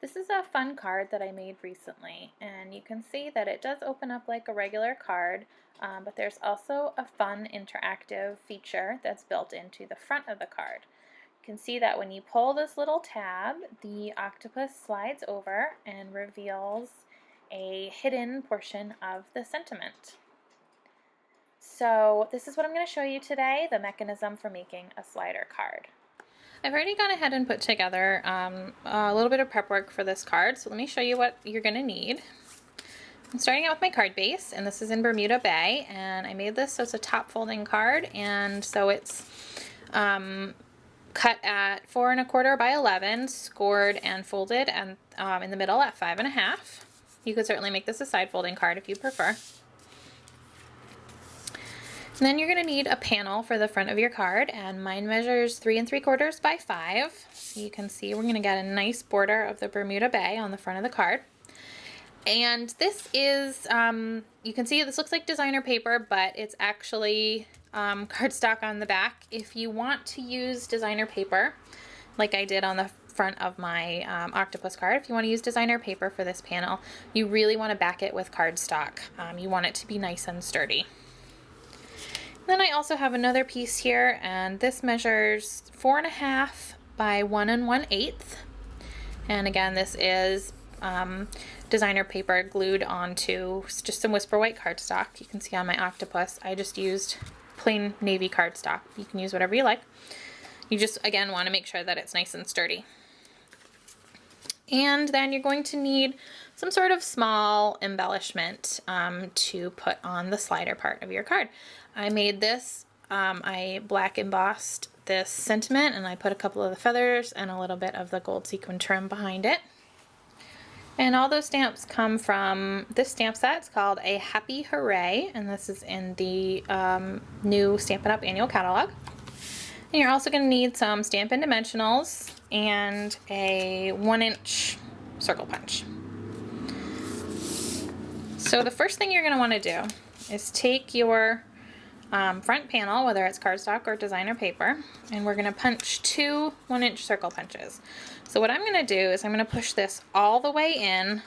This is a fun card that I made recently, and you can see that it does open up like a regular card, but there's also a fun interactive feature that's built into the front of the card. You can see that when you pull this little tab, the octopus slides over and reveals a hidden portion of the sentiment. So this is what I'm going to show you today, the mechanism for making a slider card. I've already gone ahead and put together a little bit of prep work for this card, so let me show you what you're going to need. I'm starting out with my card base, and this is in Bermuda Bay, and I made this so it's a top folding card, and so it's cut at 4 1/4 by 11, scored and folded, and in the middle at 5 1/2. You could certainly make this a side folding card if you prefer. And then you're going to need a panel for the front of your card, and mine measures 3 3/4 by 5. So you can see we're going to get a nice border of the Bermuda Bay on the front of the card. And this is, you can see this looks like designer paper, but it's actually cardstock on the back. If you want to use designer paper, like I did on the front of my octopus card, if you want to use designer paper for this panel, you really want to back it with cardstock. You want it to be nice and sturdy. Then I also have another piece here, and this measures 4 1/2 by 1 1/8. And again, this is designer paper glued onto just some Whisper White cardstock. You can see on my octopus, I just used plain navy cardstock. You can use whatever you like. You just, again, want to make sure that it's nice and sturdy. And then you're going to need some sort of small embellishment to put on the slider part of your card. I made this, I black embossed this sentiment, and I put a couple of the feathers and a little bit of the gold sequin trim behind it. And all those stamps come from this stamp set. It's called A Happy Hooray, and this is in the new Stampin' Up annual catalog. And you're also going to need some Stampin' Dimensionals and a 1-inch circle punch. So the first thing you're going to want to do is take your front panel, whether it's cardstock or designer paper, and we're going to punch 2 1-inch circle punches. So what I'm going to do is I'm going to push this all the way in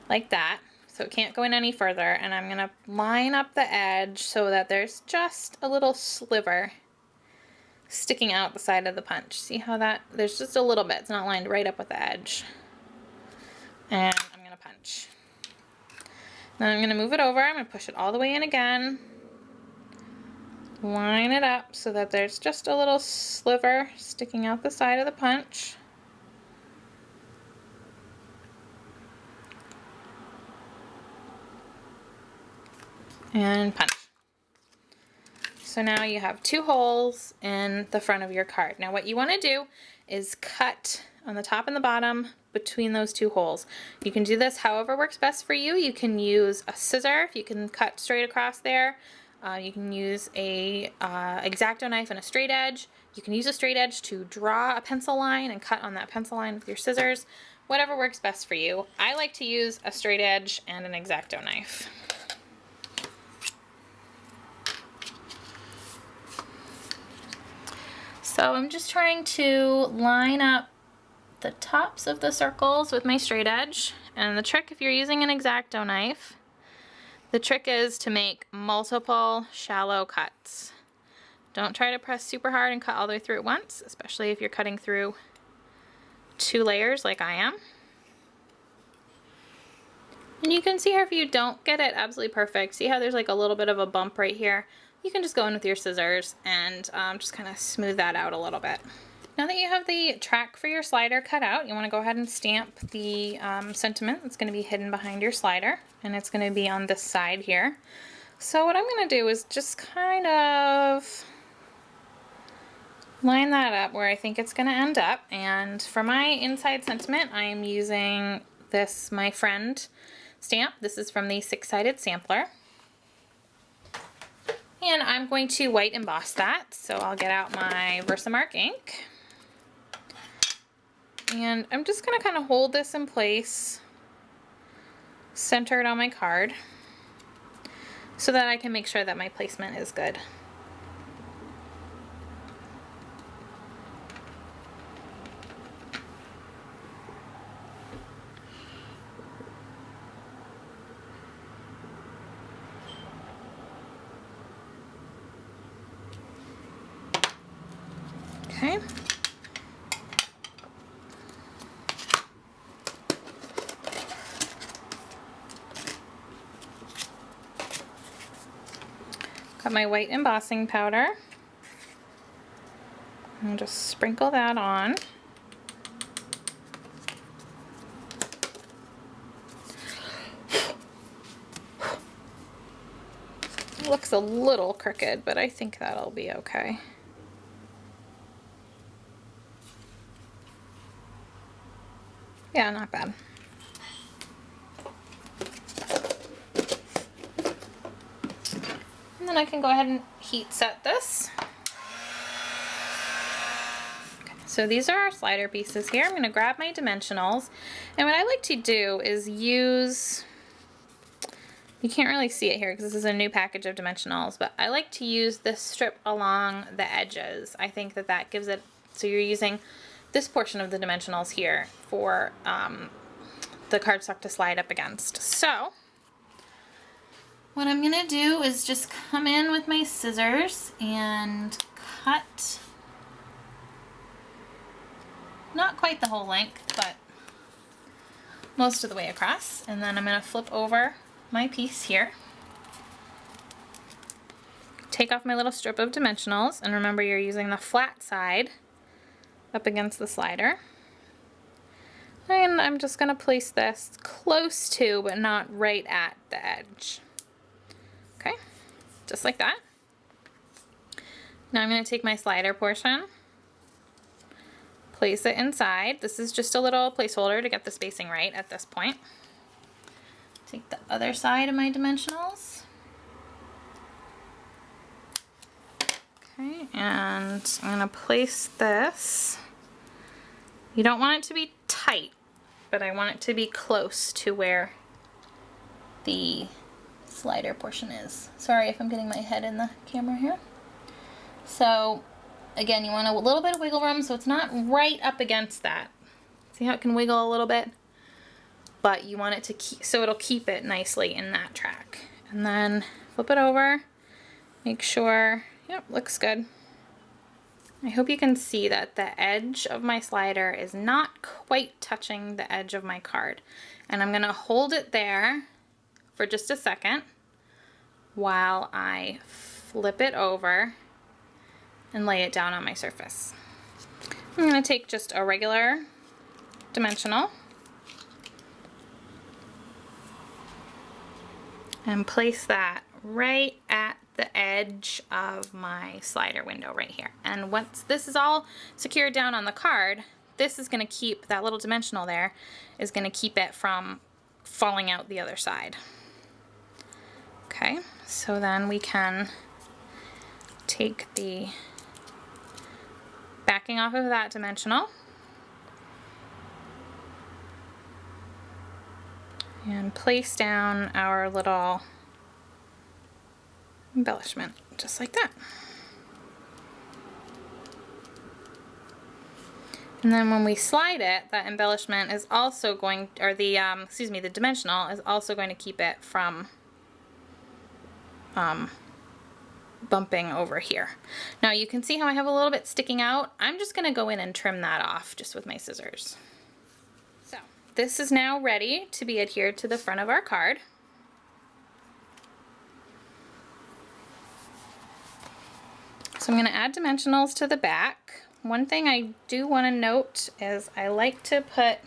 like that, so it can't go in any further, and I'm going to line up the edge so that there's just a little sliver sticking out the side of the punch. See how that, there's just a little bit, it's not lined right up with the edge. And I'm going to punch. Then I'm going to move it over, I'm going to push it all the way in again. Line it up so that there's just a little sliver sticking out the side of the punch. And punch. So now you have 2 holes in the front of your card. Now what you want to do is cut on the top and the bottom between those 2 holes. You can do this however works best for you. You can use a scissor if you can cut straight across there. You can use a X-Acto knife and a straight edge. You can use a straight edge to draw a pencil line and cut on that pencil line with your scissors. Whatever works best for you. I like to use a straight edge and an X-Acto knife. So I'm just trying to line up the tops of the circles with my straight edge. And the trick, if you're using an X-Acto knife, the trick is to make multiple shallow cuts. Don't try to press super hard and cut all the way through at once, especially if you're cutting through 2 layers like I am. And you can see here, if you don't get it absolutely perfect, see how there's like a little bit of a bump right here? You can just go in with your scissors and just kind of smooth that out a little bit. Now that you have the track for your slider cut out, you want to go ahead and stamp the sentiment that's going to be hidden behind your slider, and it's going to be on this side here. So what I'm going to do is just kind of line that up where I think it's going to end up. And for my inside sentiment, I am using this My Friend stamp. This is from the 6-sided sampler. And I'm going to white emboss that, so I'll get out my Versamark ink. And I'm just going to kind of hold this in place, centered on my card, so that I can make sure that my placement is good. Okay. Got my white embossing powder. And just sprinkle that on. It looks a little crooked, but I think that'll be okay. Yeah, not bad. And then I can go ahead and heat set this. Okay, so these are our slider pieces here. I'm going to grab my dimensionals. And what I like to do is use, you can't really see it here because this is a new package of dimensionals, but I like to use this strip along the edges. I think that that gives it, so you're using this portion of the dimensionals here for the cardstock to slide up against. So what I'm gonna do is just come in with my scissors and cut, not quite the whole length, but most of the way across. And then I'm gonna flip over my piece here, take off my little strip of dimensionals, and remember you're using the flat side up against the slider. And I'm just gonna place this close to, but not right at the edge. Okay, just like that. Now I'm gonna take my slider portion, place it inside. This is just a little placeholder to get the spacing right at this point. Take the other side of my dimensionals. Okay, and I'm gonna place this. You don't want it to be tight, but I want it to be close to where the slider portion is. Sorry if I'm getting my head in the camera here. So again, you want a little bit of wiggle room so it's not right up against that. See how it can wiggle a little bit? But you want it to keep, so it'll keep it nicely in that track. And then flip it over, make sure, yep, looks good. I hope you can see that the edge of my slider is not quite touching the edge of my card. And I'm gonna hold it there for just a second while I flip it over and lay it down on my surface. I'm gonna take just a regular dimensional and place that right at the edge of my slider window right here. And once this is all secured down on the card, this is gonna keep, that little dimensional there is gonna keep it from falling out the other side. Okay, so then we can take the backing off of that dimensional and place down our little embellishment, just like that. And then when we slide it, that embellishment is also going, or the, the dimensional is also going to keep it from bumping over here. Now you can see how I have a little bit sticking out. I'm just gonna go in and trim that off just with my scissors. So this is now ready to be adhered to the front of our card. So I'm going to add dimensionals to the back. One thing I do want to note is I like to put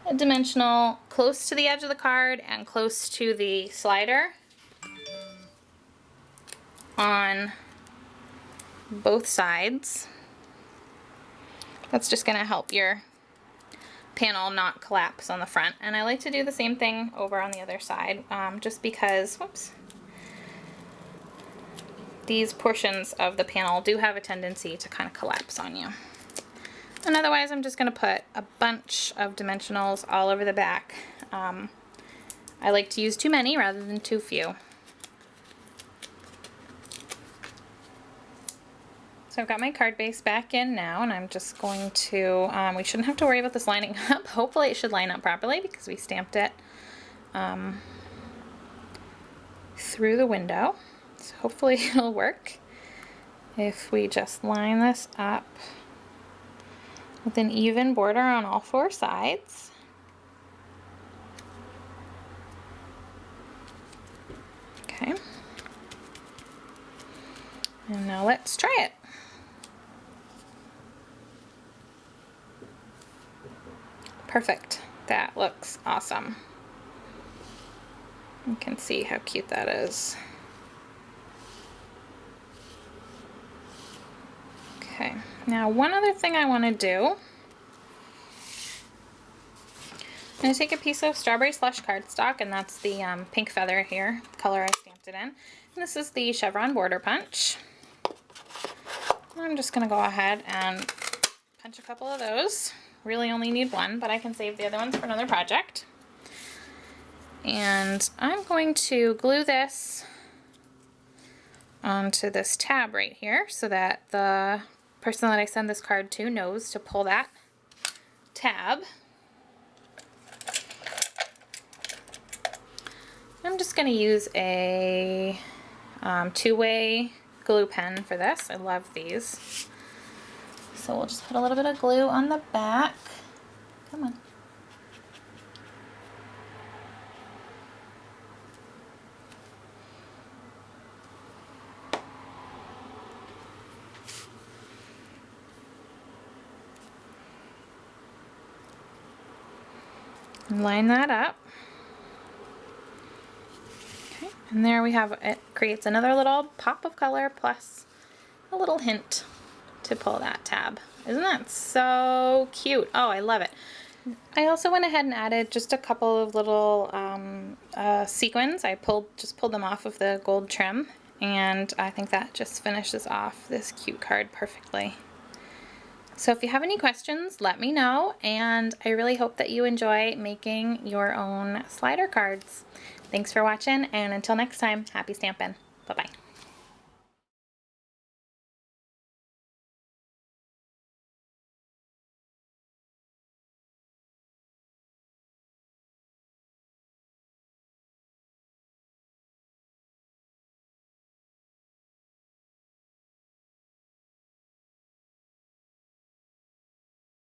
a dimensional close to the edge of the card and close to the slider on both sides. That's just going to help your panel not collapse on the front. And I like to do the same thing over on the other side, just because, whoops, these portions of the panel do have a tendency to kind of collapse on you. And otherwise, I'm just going to put a bunch of dimensionals all over the back. I like to use too many rather than too few. So I've got my card base back in now, and I'm just going to, we shouldn't have to worry about this lining up. Hopefully it should line up properly because we stamped it through the window. So hopefully it'll work. if we just line this up with an even border on all 4 sides. Okay. And now let's try it. Perfect. That looks awesome. You can see how cute that is. Okay, now one other thing I want to do, I'm going to take a piece of strawberry slush cardstock, and that's the pink feather here, the color I stamped it in. And this is the chevron border punch. I'm just going to go ahead and punch a couple of those. Really only need one, but I can save the other ones for another project. And I'm going to glue this onto this tab right here so that the person that I send this card to knows to pull that tab. I'm just going to use a 2-way glue pen for this. I love these. So we'll just put a little bit of glue on the back. Come on. Line that up. Okay, and there we have it. Creates another little pop of color plus a little hint to pull that tab. Isn't that so cute? Oh, I love it. I also went ahead and added just a couple of little sequins. I just pulled them off of the gold trim, and I think that just finishes off this cute card perfectly. So if you have any questions, let me know, and I really hope that you enjoy making your own slider cards. Thanks for watching, and until next time, happy stampin'. Bye-bye.